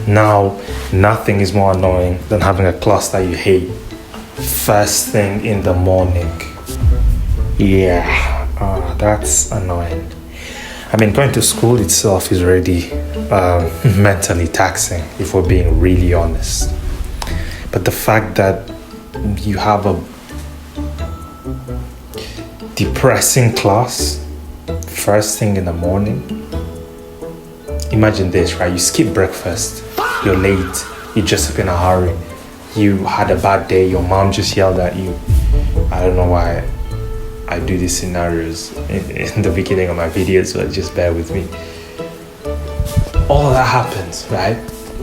Now, nothing is more annoying than having a class that you hate first thing in the morning. Yeah, that's annoying. I mean, going to school itself is already mentally taxing, if we're being really honest. But the fact that you have a depressing class first thing in the morning. Imagine this, right? You skip breakfast, you're late, you're just up in a hurry, you had a bad day, your mom just yelled at you. I don't know why I do these scenarios in the beginning of my videos, but just bear with me. All of that happens, right?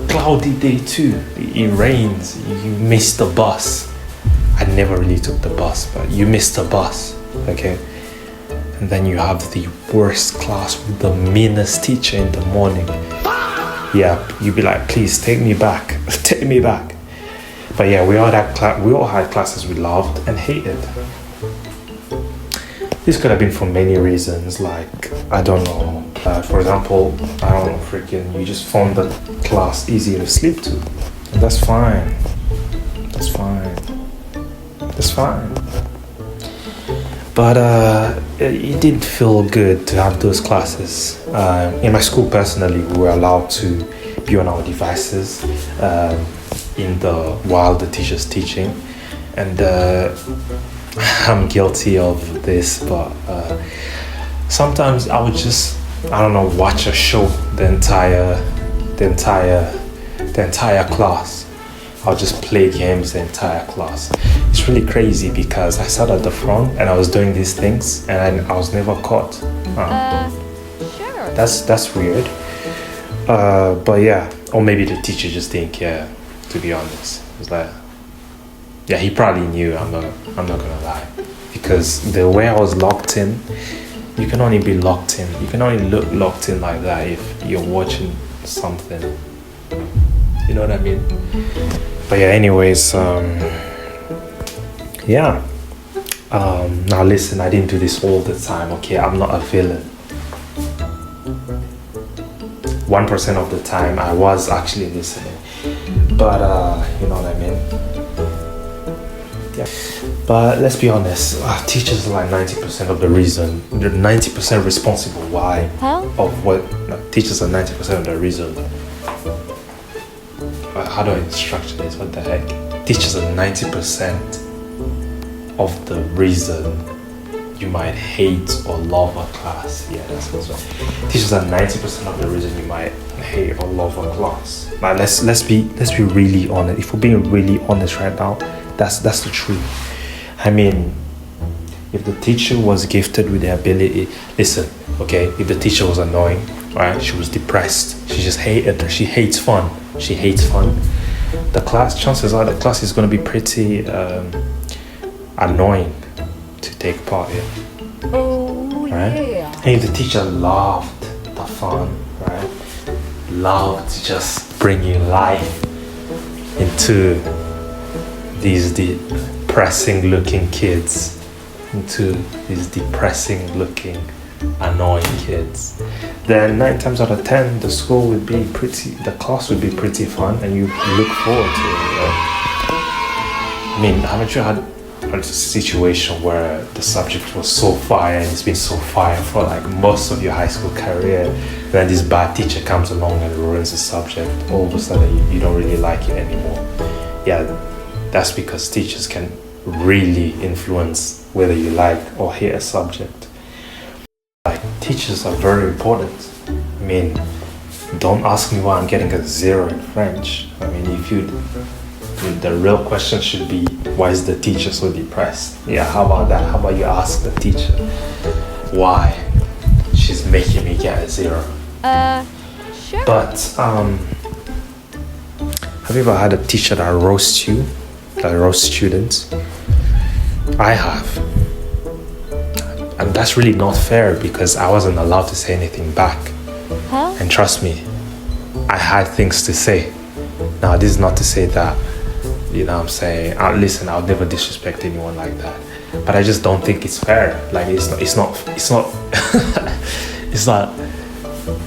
Cloudy day too, it rains, you missed the bus. I never really took the bus, but you missed the bus, okay? And then you have the worst class with the meanest teacher in the morning. Yeah, you'd be like, please take me back, take me back. But yeah, we all had classes we loved and hated. This could have been for many reasons, like, I don't know, for example, I don't know, freaking, you just found the class easy to sleep to. And that's fine. That's fine. That's fine. But it didn't feel good to have those classes. In my school, personally, we were allowed to be on our devices while the teacher's teaching. And I'm guilty of this, but sometimes I would just, I don't know, watch a show the entire class. I'll just play games the entire class. It's really crazy because I sat at the front and I was doing these things and I was never caught. Sure. That's weird. But yeah, or maybe the teacher just didn't care. To be honest, it was like, yeah, he probably knew. I'm not gonna lie, because the way I was locked in, you can only be locked in. You can only look locked in like that if you're watching something. You know what I mean? But yeah, anyways, yeah. Now listen, I didn't do this all the time, okay? I'm not a villain. 1% of the time I was actually listening. But, you know what I mean? Yeah. But let's be honest, teachers are like 90% of the reason. They're 90% responsible. Why? Huh? Of what? No, teachers are 90% of the reason. How do I structure this? What the heck? Teachers are 90% of the reason you might hate or love a class. Yeah, that's what's right. Teachers are 90% of the reason you might hate or love a class. Now let's be really honest. If we're being really honest right now, that's the truth. I mean, if the teacher was gifted with the ability, listen, okay, if the teacher was annoying, right, she was depressed, she just hated her, she hates fun, the class, chances are the class is going to be pretty annoying to take part in. Oh, right? yeah. And if the teacher loved the fun, right, loved to just bring you life into these depressing looking kids, into these depressing looking annoying kids, then 9 times out of 10 the class would be pretty fun and you look forward to it, right? I mean, haven't you had a situation where the subject was so fire and it's been so fire for like most of your high school career, then this bad teacher comes along and ruins the subject, all of a sudden you don't really like it anymore? Yeah, that's because teachers can really influence whether you like or hate a subject. Like, teachers are very important. I mean, don't ask me why I'm getting a 0 in French. I mean, the real question should be, why is the teacher so depressed? Yeah, how about that? How about you ask the teacher why she's making me get a 0? Sure. But have you ever had a teacher that roasts you, that roasts students? I have. And that's really not fair because I wasn't allowed to say anything back. Huh? And trust me, I had things to say. Now, this is not to say that, you know what I'm saying, listen, I'll never disrespect anyone like that. But I just don't think it's fair. Like, it's not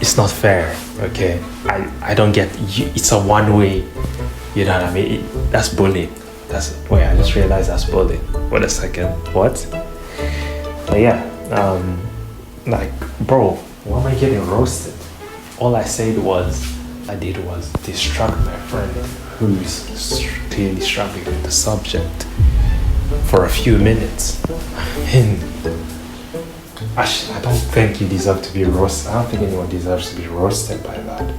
it's not fair, okay? I don't get you. It's a one way, you know what I mean? That's bullying. Wait, I just realized that's bullying. Wait a second, what? But yeah, like, bro, why am I getting roasted? All I did was distract my friend who's clearly struggling with the subject for a few minutes. I don't think you deserve to be roasted. I don't think anyone deserves to be roasted by that.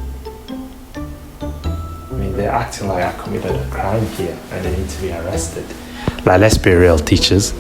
I mean, they're acting like I committed a crime here and they need to be arrested. Like, let's be real, teachers.